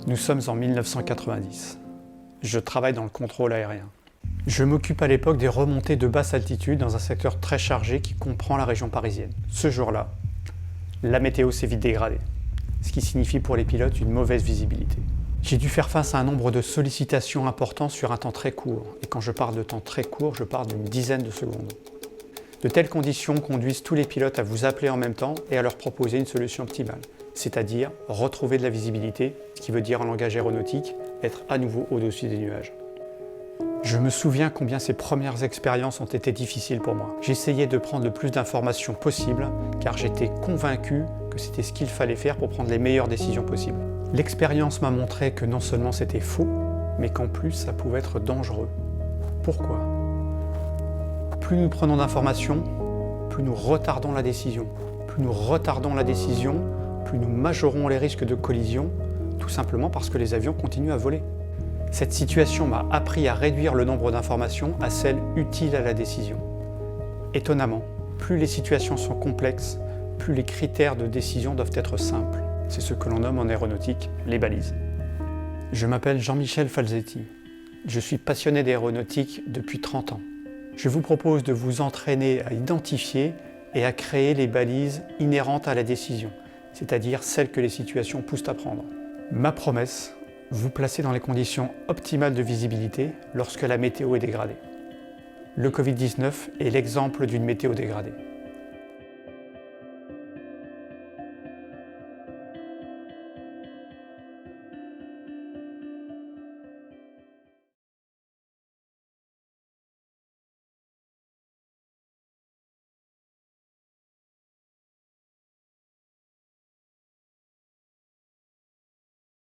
Nous sommes en 1990. Je travaille dans le contrôle aérien. Je m'occupe à l'époque des remontées de basse altitude dans un secteur très chargé qui comprend la région parisienne. Ce jour-là, la météo s'est vite dégradée, ce qui signifie pour les pilotes une mauvaise visibilité. J'ai dû faire face à un nombre de sollicitations importants sur un temps très court. Et quand je parle de temps très court, je parle d'une dizaine de secondes. De telles conditions conduisent tous les pilotes à vous appeler en même temps et à leur proposer une solution optimale, c'est-à-dire retrouver de la visibilité, ce qui veut dire en langage aéronautique, être à nouveau au-dessus des nuages. Je me souviens combien ces premières expériences ont été difficiles pour moi. J'essayais de prendre le plus d'informations possible, car j'étais convaincu que c'était ce qu'il fallait faire pour prendre les meilleures décisions possibles. L'expérience m'a montré que non seulement c'était faux, mais qu'en plus ça pouvait être dangereux. Pourquoi ? Plus nous prenons d'informations, plus nous retardons la décision. Plus nous retardons la décision, plus nous majorons les risques de collision, tout simplement parce que les avions continuent à voler. Cette situation m'a appris à réduire le nombre d'informations à celles utiles à la décision. Étonnamment, plus les situations sont complexes, plus les critères de décision doivent être simples. C'est ce que l'on nomme en aéronautique les balises. Je m'appelle Jean-Michel Falzetti. Je suis passionné d'aéronautique depuis 30 ans. Je vous propose de vous entraîner à identifier et à créer les balises inhérentes à la décision, c'est-à-dire celles que les situations poussent à prendre. Ma promesse, vous placer dans les conditions optimales de visibilité lorsque la météo est dégradée. Le Covid-19 est l'exemple d'une météo dégradée.